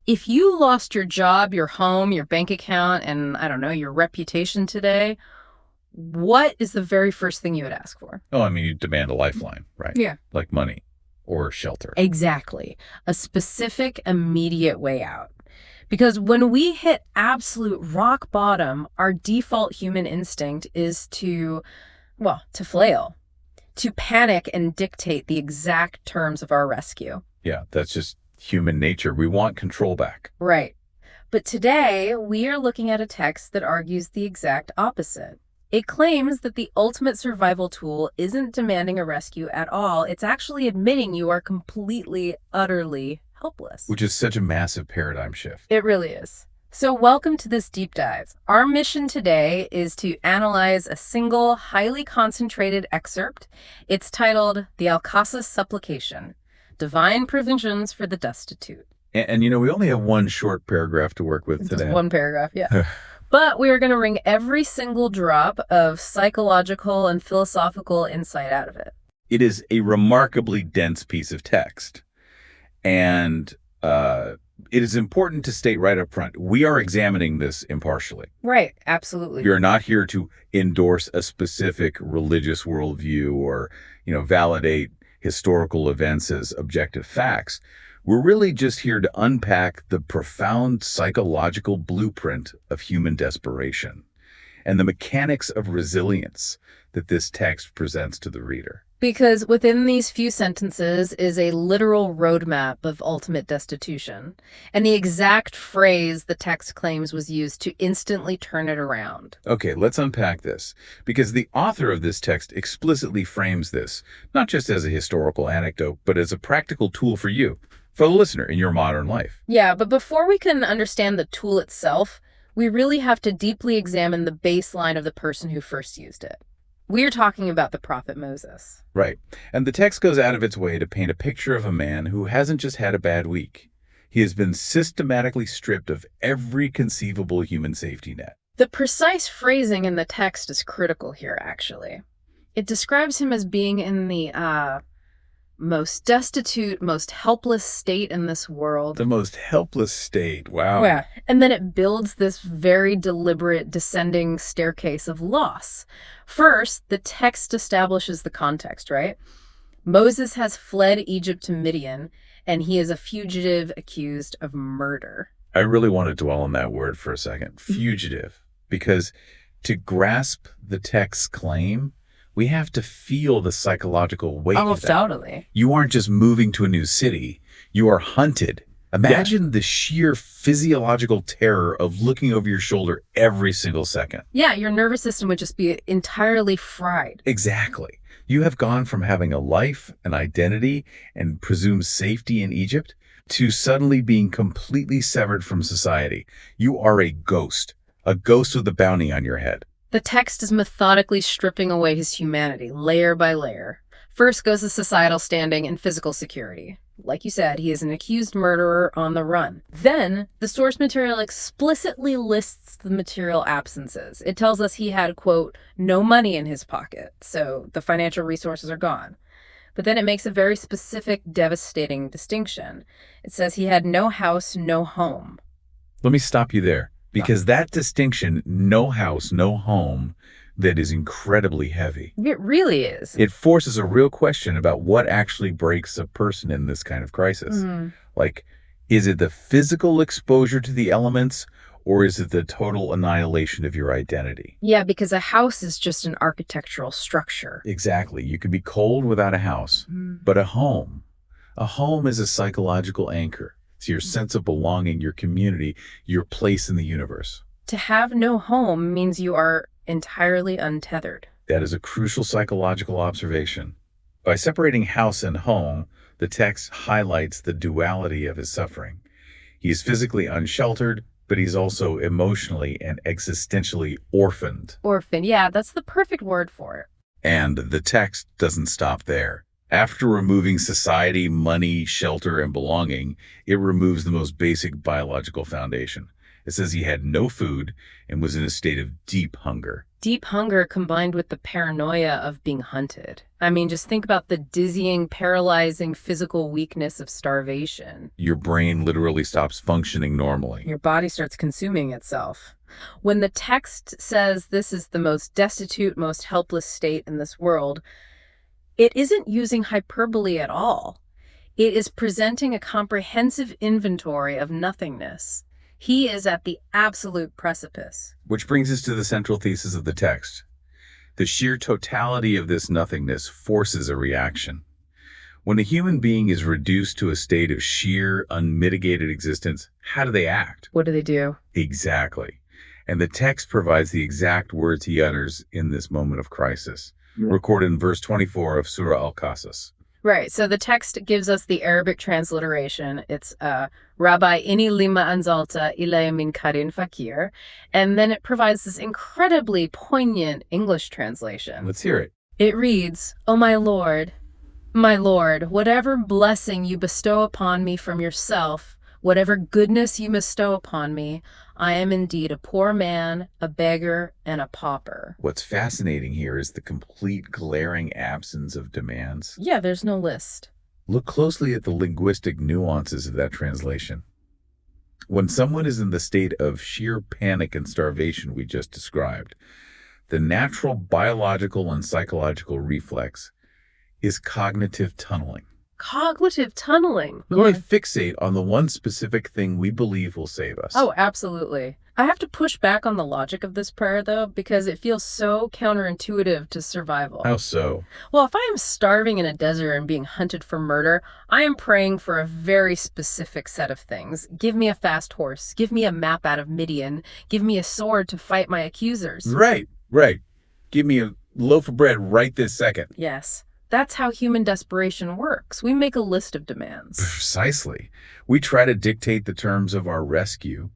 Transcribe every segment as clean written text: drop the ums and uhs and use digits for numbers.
If you lost your job, your home, your bank account, and I don't know, your reputation today, what is the very first thing you would ask for? Oh, I mean, you demand a lifeline, right? Yeah. Like money or shelter. Exactly. A specific, immediate way out. Because when we hit absolute rock bottom, our default human instinct is to flail, to panic and dictate the exact terms of our rescue. Yeah, that's just human nature. We want control back. Right. But today, we are looking at a text that argues the exact opposite. It claims that the ultimate survival tool isn't demanding a rescue at all. It's actually admitting you are completely, utterly helpless. Which is such a massive paradigm shift. It really is. So welcome to this deep dive. Our mission today is to analyze a single, highly concentrated excerpt. It's titled The Al-Qasas Supplication, Divine Provisions for the Destitute. And you know, we only have one short paragraph to work with today. Just one paragraph, yeah. But we are going to wring every single drop of psychological and philosophical insight out of it. It is a remarkably dense piece of text. And it is important to state right up front, we are examining this impartially. Right, absolutely. You're not here to endorse a specific religious worldview or, validate historical events as objective facts. We're really just here to unpack the profound psychological blueprint of human desperation and the mechanics of resilience that this text presents to the reader. Because within these few sentences is a literal roadmap of ultimate destitution, and the exact phrase the text claims was used to instantly turn it around. Okay, let's unpack this, because the author of this text explicitly frames this, not just as a historical anecdote, but as a practical tool for you, for the listener in your modern life. Yeah, but before we can understand the tool itself, we really have to deeply examine the baseline of the person who first used it. We're talking about the prophet Moses. Right. And the text goes out of its way to paint a picture of a man who hasn't just had a bad week. He has been systematically stripped of every conceivable human safety net. The precise phrasing in the text is critical here, actually. It describes him as being in the most destitute, most helpless state in this world. The most helpless state. Wow. Yeah. And then it builds this very deliberate descending staircase of loss. First, the text establishes the context, right? Moses has fled Egypt to Midian, and he is a fugitive accused of murder. I really want to dwell on that word for a second. Fugitive. Because to grasp the text's claim, we have to feel the psychological weight of that. Totally. You aren't just moving to a new city. You are hunted. Imagine the sheer physiological terror of looking over your shoulder every single second. Yeah, your nervous system would just be entirely fried. Exactly. You have gone from having a life, an identity, and presumed safety in Egypt to suddenly being completely severed from society. You are a ghost with a bounty on your head. The text is methodically stripping away his humanity, layer by layer. First goes the societal standing and physical security. Like you said, he is an accused murderer on the run. Then, the source material explicitly lists the material absences. It tells us he had, quote, no money in his pocket, so the financial resources are gone. But then it makes a very specific, devastating distinction. It says he had no house, no home. Let me stop you there, because that distinction, no house, no home, that is incredibly heavy. It really is. It forces a real question about what actually breaks a person in this kind of crisis. Like, is it the physical exposure to the elements, or is it the total annihilation of your identity? Yeah, because a house is just an architectural structure. Exactly. You could be cold without a house, but a home is a psychological anchor. It's your sense of belonging, your community, your place in the universe. To have no home means you are entirely untethered. That is a crucial psychological observation. By separating house and home, the text highlights the duality of his suffering. He is physically unsheltered, but he's also emotionally and existentially orphaned. Orphan, yeah, that's the perfect word for it. And the text doesn't stop there. After removing society, money, shelter, and belonging, it removes the most basic biological foundation. It says he had no food and was in a state of deep hunger. Deep hunger combined with the paranoia of being hunted. I mean, just think about the dizzying, paralyzing physical weakness of starvation. Your brain literally stops functioning normally. Your body starts consuming itself. When the text says this is the most destitute, most helpless state in this world, it isn't using hyperbole at all. It is presenting a comprehensive inventory of nothingness. He is at the absolute precipice. Which brings us to the central thesis of the text. The sheer totality of this nothingness forces a reaction. When a human being is reduced to a state of sheer, unmitigated existence, how do they act? What do they do? Exactly. And the text provides the exact words he utters in this moment of crisis, recorded in verse 24 of Surah Al-Qasas. Right, so the text gives us the Arabic transliteration. It's Rabbi Inni lima anzalta ilay min karin fakir. And then it provides this incredibly poignant English translation. Let's hear it. It reads, "O my Lord, whatever blessing you bestow upon me from yourself, whatever goodness you bestow upon me, I am indeed a poor man, a beggar, and a pauper." What's fascinating here is the complete glaring absence of demands. Yeah, there's no list. Look closely at the linguistic nuances of that translation. When someone is in the state of sheer panic and starvation we just described, the natural biological and psychological reflex is cognitive tunneling. Cognitive tunneling. We want to fixate on the one specific thing we believe will save us. Oh, absolutely. I have to push back on the logic of this prayer, though, because it feels so counterintuitive to survival. How so? Well, if I am starving in a desert and being hunted for murder, I am praying for a very specific set of things. Give me a fast horse. Give me a map out of Midian. Give me a sword to fight my accusers. Right. Give me a loaf of bread right this second. Yes. That's how human desperation works. We make a list of demands. Precisely. We try to dictate the terms of our rescue,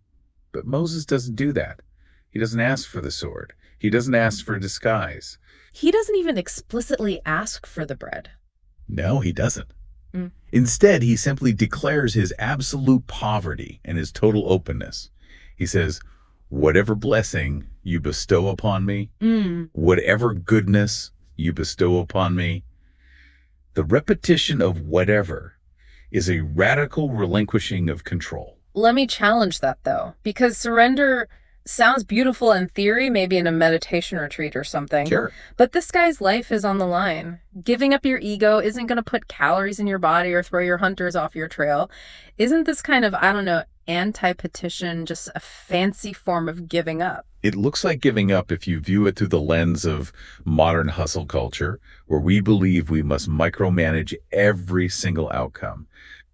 but Moses doesn't do that. He doesn't ask for the sword. He doesn't ask for disguise. He doesn't even explicitly ask for the bread. No, he doesn't. Instead, he simply declares his absolute poverty and his total openness. He says, whatever blessing you bestow upon me, whatever goodness you bestow upon me, the repetition of whatever is a radical relinquishing of control. Let me challenge that, though, because surrender sounds beautiful in theory, maybe in a meditation retreat or something. Sure. But this guy's life is on the line. Giving up your ego isn't going to put calories in your body or throw your hunters off your trail. Isn't this kind of, anti-petition just a fancy form of giving up? It looks like giving up if you view it through the lens of modern hustle culture, where we believe we must micromanage every single outcome.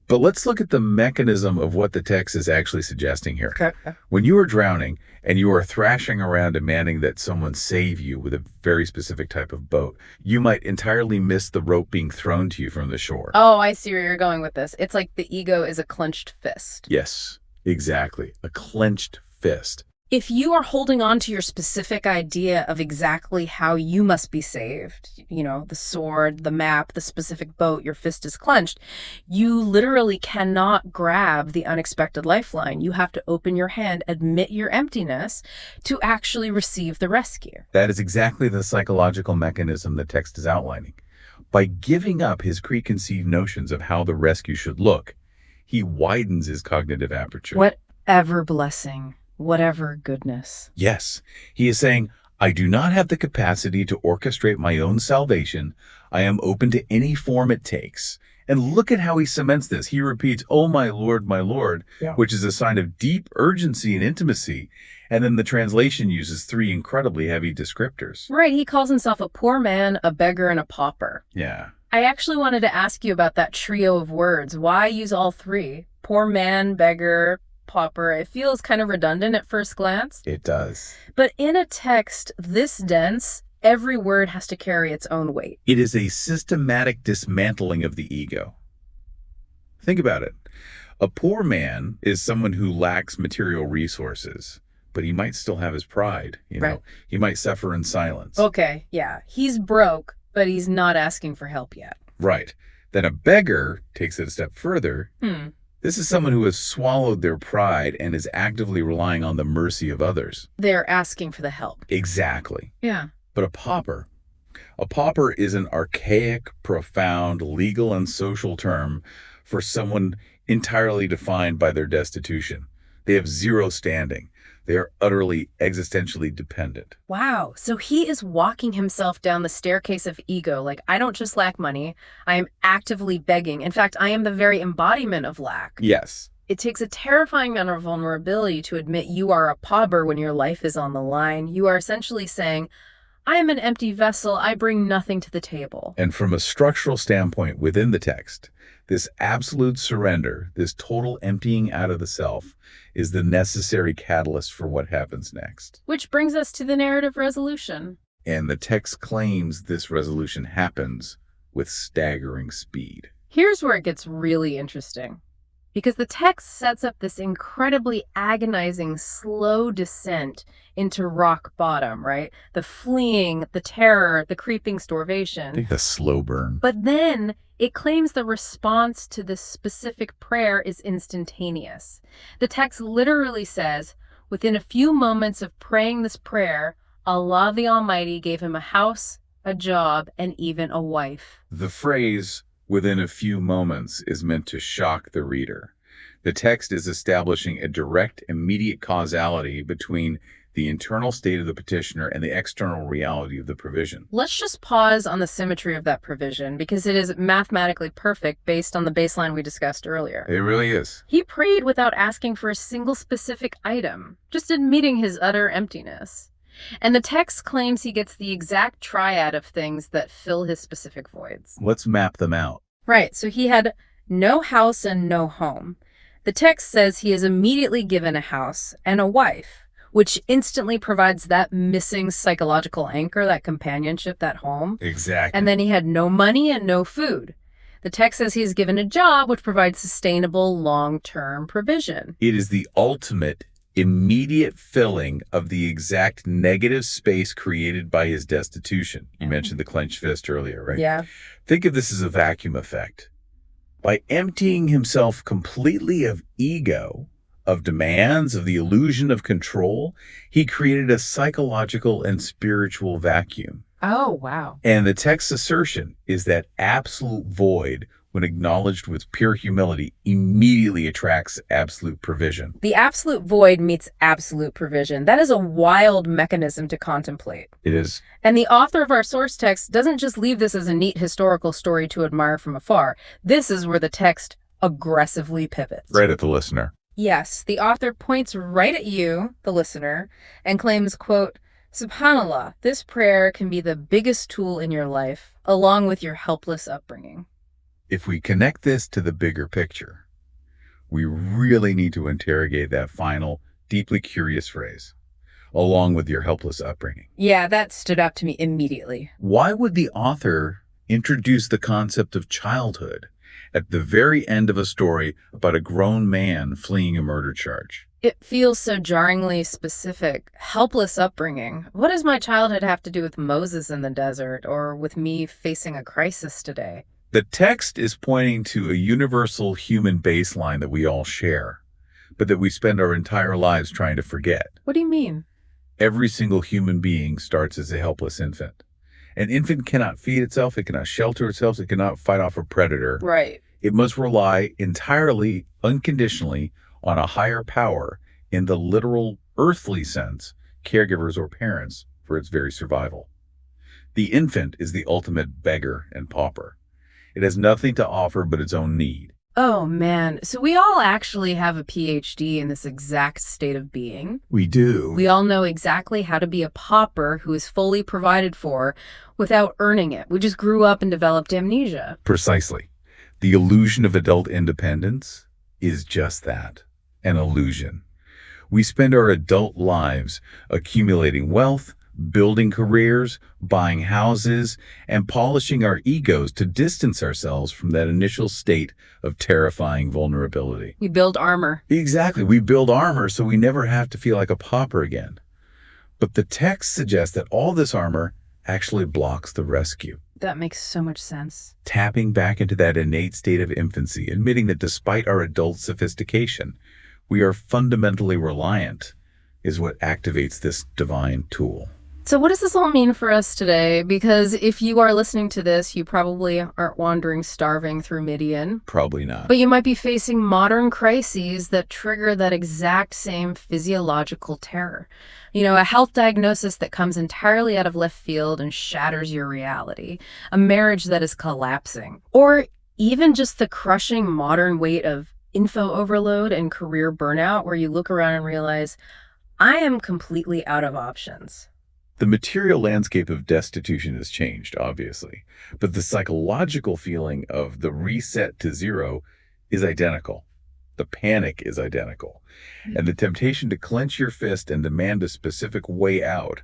But let's look at the mechanism of what the text is actually suggesting here. Okay. When you are drowning and you are thrashing around demanding that someone save you with a very specific type of boat, you might entirely miss the rope being thrown to you from the shore. Oh, I see where you're going with this. It's like the ego is a clenched fist. Yes, exactly. A clenched fist. If you are holding on to your specific idea of exactly how you must be saved, the sword, the map, the specific boat, your fist is clenched, you literally cannot grab the unexpected lifeline. You have to open your hand, admit your emptiness to actually receive the rescue. That is exactly the psychological mechanism the text is outlining. By giving up his preconceived notions of how the rescue should look, he widens his cognitive aperture. Whatever blessing. Whatever goodness. Yes, he is saying, I do not have the capacity to orchestrate my own salvation. I am open to any form it takes. And look at how he cements this. He repeats, oh, my Lord, which is a sign of deep urgency and intimacy. And then the translation uses 3 incredibly heavy descriptors. Right, he calls himself a poor man, a beggar, and a pauper. Yeah. I actually wanted to ask you about that trio of words. Why use all 3? Poor man, beggar, pauper. It feels kind of redundant at first glance. It does. But in a text this dense, every word has to carry its own weight. It is a systematic dismantling of the ego. Think about it. A poor man is someone who lacks material resources, but he might still have his pride. Right. He might suffer in silence. Okay, yeah. He's broke, but he's not asking for help yet. Right. Then a beggar takes it a step further. This is someone who has swallowed their pride and is actively relying on the mercy of others. They're asking for the help. Exactly. Yeah. But a pauper is an archaic, profound legal and social term for someone entirely defined by their destitution. They have zero standing. They are utterly existentially dependent. Wow. So he is walking himself down the staircase of ego. Like, I don't just lack money. I am actively begging. In fact, I am the very embodiment of lack. Yes. It takes a terrifying amount of vulnerability to admit you are a pauper when your life is on the line. You are essentially saying, I am an empty vessel. I bring nothing to the table. And from a structural standpoint within the text, this absolute surrender, this total emptying out of the self, is the necessary catalyst for what happens next. Which brings us to the narrative resolution. And the text claims this resolution happens with staggering speed. Here's where it gets really interesting. Because the text sets up this incredibly agonizing, slow descent into rock bottom, right? The fleeing, the terror, the creeping starvation. I think the slow burn. But then it claims the response to this specific prayer is instantaneous. The text literally says, within a few moments of praying this prayer, Allah the Almighty gave him a house, a job, and even a wife. The phrase, within a few moments, is meant to shock the reader. The text is establishing a direct, immediate causality between the internal state of the petitioner and the external reality of the provision. Let's just pause on the symmetry of that provision because it is mathematically perfect based on the baseline we discussed earlier. It really is. He prayed without asking for a single specific item, just admitting his utter emptiness. And the text claims he gets the exact triad of things that fill his specific voids. Let's map them out. Right, so he had no house and no home. The text says he is immediately given a house and a wife, which instantly provides that missing psychological anchor, that companionship, that home. Exactly. And then he had no money and no food. The text says he's given a job, which provides sustainable, long-term provision. It is the ultimate, immediate filling of the exact negative space created by his destitution. You mentioned the clenched fist earlier, right? Yeah. Think of this as a vacuum effect. By emptying himself completely of ego, of demands, of the illusion of control, he created a psychological and spiritual vacuum. Oh, wow. And the text's assertion is that absolute void, when acknowledged with pure humility, immediately attracts absolute provision. The absolute void meets absolute provision. That is a wild mechanism to contemplate. It is. And the author of our source text doesn't just leave this as a neat historical story to admire from afar. This is where the text aggressively pivots. Right at the listener. Yes, the author points right at you, the listener, and claims, quote, SubhanAllah, this prayer can be the biggest tool in your life, along with your helpless upbringing. If we connect this to the bigger picture, we really need to interrogate that final, deeply curious phrase, along with your helpless upbringing. Yeah, that stood out to me immediately. Why would the author introduce the concept of childhood at the very end of a story about a grown man fleeing a murder charge? It feels so jarringly specific. Helpless upbringing. What does my childhood have to do with Moses in the desert or with me facing a crisis today? The text is pointing to a universal human baseline that we all share, but that we spend our entire lives trying to forget. What do you mean? Every single human being starts as a helpless infant. An infant cannot feed itself, it cannot shelter itself, it cannot fight off a predator. Right. It must rely entirely, unconditionally, on a higher power, in the literal earthly sense, caregivers or parents, for its very survival. The infant is the ultimate beggar and pauper. It has nothing to offer but its own need. Oh, man. So we all actually have a PhD in this exact state of being. We do. We all know exactly how to be a pauper who is fully provided for without earning it. We just grew up and developed amnesia. Precisely. The illusion of adult independence is just that, an illusion. We spend our adult lives accumulating wealth, building careers, buying houses, and polishing our egos to distance ourselves from that initial state of terrifying vulnerability. We build armor. Exactly. We build armor so we never have to feel like a pauper again. But the text suggests that all this armor actually blocks the rescue. That makes so much sense. Tapping back into that innate state of infancy, admitting that despite our adult sophistication, we are fundamentally reliant, is what activates this divine tool. So what does this all mean for us today? Because if you are listening to this, you probably aren't wandering starving through Midian. Probably not. But you might be facing modern crises that trigger that exact same physiological terror. A health diagnosis that comes entirely out of left field and shatters your reality. A marriage that is collapsing. Or even just the crushing modern weight of info overload and career burnout where you look around and realize, I am completely out of options. The material landscape of destitution has changed, obviously, but the psychological feeling of the reset to zero is identical. The panic is identical. And the temptation to clench your fist and demand a specific way out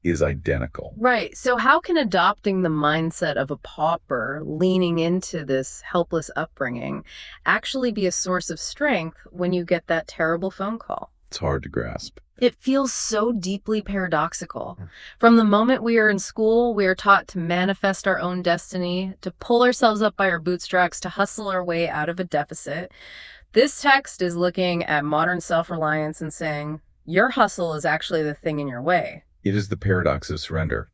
is identical. Right. So how can adopting the mindset of a pauper, leaning into this helpless upbringing, actually be a source of strength when you get that terrible phone call? It's hard to grasp. It feels so deeply paradoxical. From the moment we are in school, we are taught to manifest our own destiny, to pull ourselves up by our bootstraps, to hustle our way out of a deficit. This text is looking at modern self-reliance and saying, your hustle is actually the thing in your way. It is the paradox of surrender.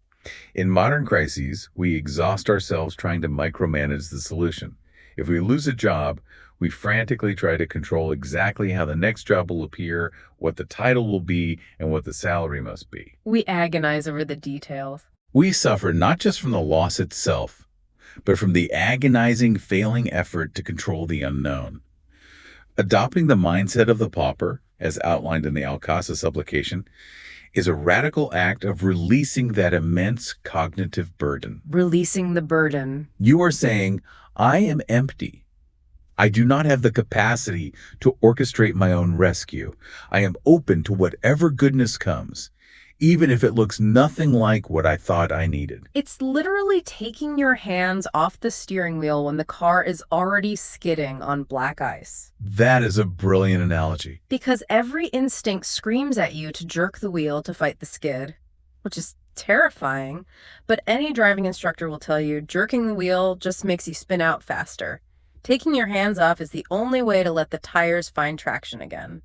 In modern crises, we exhaust ourselves trying to micromanage the solution. If we lose a job, we frantically try to control exactly how the next job will appear, what the title will be, and what the salary must be. We agonize over the details. We suffer not just from the loss itself, but from the agonizing, failing effort to control the unknown. Adopting the mindset of the pauper, as outlined in the Al-Qasas Supplication, is a radical act of releasing that immense cognitive burden. Releasing the burden. You are saying, I am empty. I do not have the capacity to orchestrate my own rescue. I am open to whatever goodness comes, even if it looks nothing like what I thought I needed. It's literally taking your hands off the steering wheel when the car is already skidding on black ice. That is a brilliant analogy. Because every instinct screams at you to jerk the wheel to fight the skid, which is terrifying. But any driving instructor will tell you jerking the wheel just makes you spin out faster. Taking your hands off is the only way to let the tires find traction again.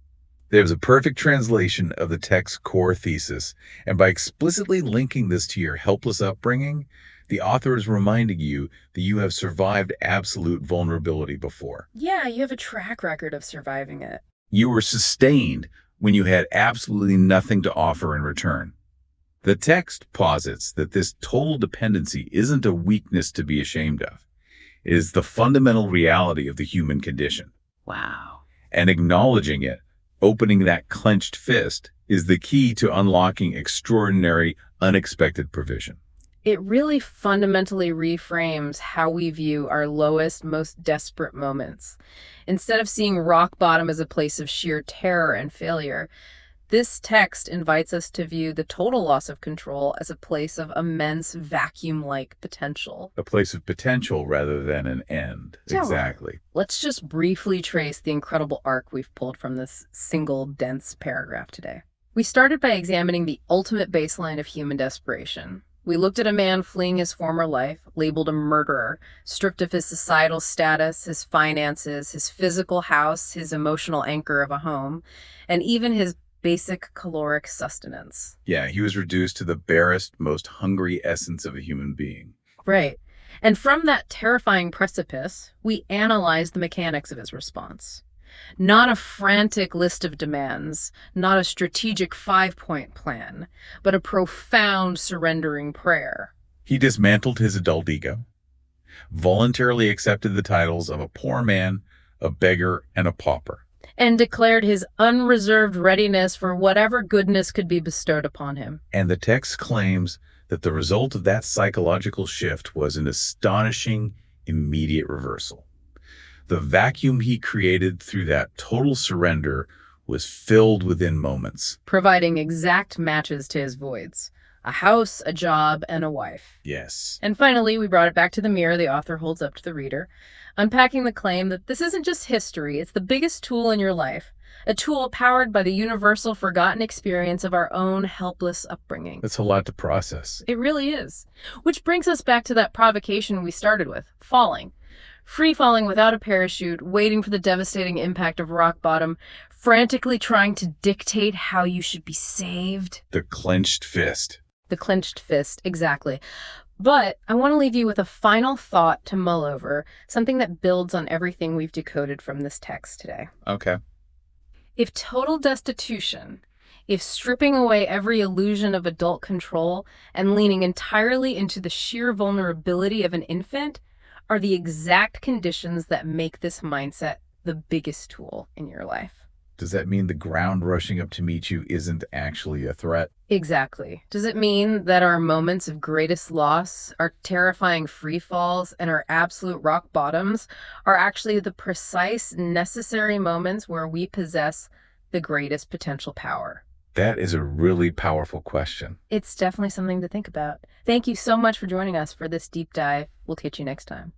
There's a perfect translation of the text's core thesis, and by explicitly linking this to your helpless upbringing, the author is reminding you that you have survived absolute vulnerability before. Yeah, you have a track record of surviving it. You were sustained when you had absolutely nothing to offer in return. The text posits that this total dependency isn't a weakness to be ashamed of. It is the fundamental reality of the human condition. Wow. And acknowledging it, opening that clenched fist, is the key to unlocking extraordinary, unexpected provision. It really fundamentally reframes how we view our lowest, most desperate moments. Instead of seeing rock bottom as a place of sheer terror and failure, this text invites us to view the total loss of control as a place of immense vacuum-like potential. A place of potential rather than an end. Yeah. Exactly. Let's just briefly trace the incredible arc we've pulled from this single, dense paragraph today. We started by examining the ultimate baseline of human desperation. We looked at a man fleeing his former life, labeled a murderer, stripped of his societal status, his finances, his physical house, his emotional anchor of a home, and even his basic caloric sustenance. Yeah, he was reduced to the barest, most hungry essence of a human being. Right. And from that terrifying precipice, we analyzed the mechanics of his response. Not a frantic list of demands, not a strategic 5-point plan, but a profound surrendering prayer. He dismantled his adult ego, voluntarily accepted the titles of a poor man, a beggar, and a pauper, and declared his unreserved readiness for whatever goodness could be bestowed upon him. And the text claims that the result of that psychological shift was an astonishing, immediate reversal. The vacuum he created through that total surrender was filled within moments, providing exact matches to his voids. A house, a job, and a wife. Yes. And finally, we brought it back to the mirror the author holds up to the reader, unpacking the claim that this isn't just history, it's the biggest tool in your life, A tool powered by the universal forgotten experience of our own helpless upbringing. That's a lot to process. It really is. Which brings us back to that provocation we started with, falling. Free falling without a parachute, waiting for the devastating impact of rock bottom, frantically trying to dictate how you should be saved. The clenched fist. The clenched fist, exactly. But I want to leave you with a final thought to mull over, something that builds on everything we've decoded from this text today. Okay. If total destitution, if stripping away every illusion of adult control and leaning entirely into the sheer vulnerability of an infant are the exact conditions that make this mindset the biggest tool in your life. Does that mean the ground rushing up to meet you isn't actually a threat? Exactly. Does it mean that our moments of greatest loss, our terrifying free falls, and our absolute rock bottoms are actually the precise necessary moments where we possess the greatest potential power? That is a really powerful question. It's definitely something to think about. Thank you so much for joining us for this deep dive. We'll catch you next time.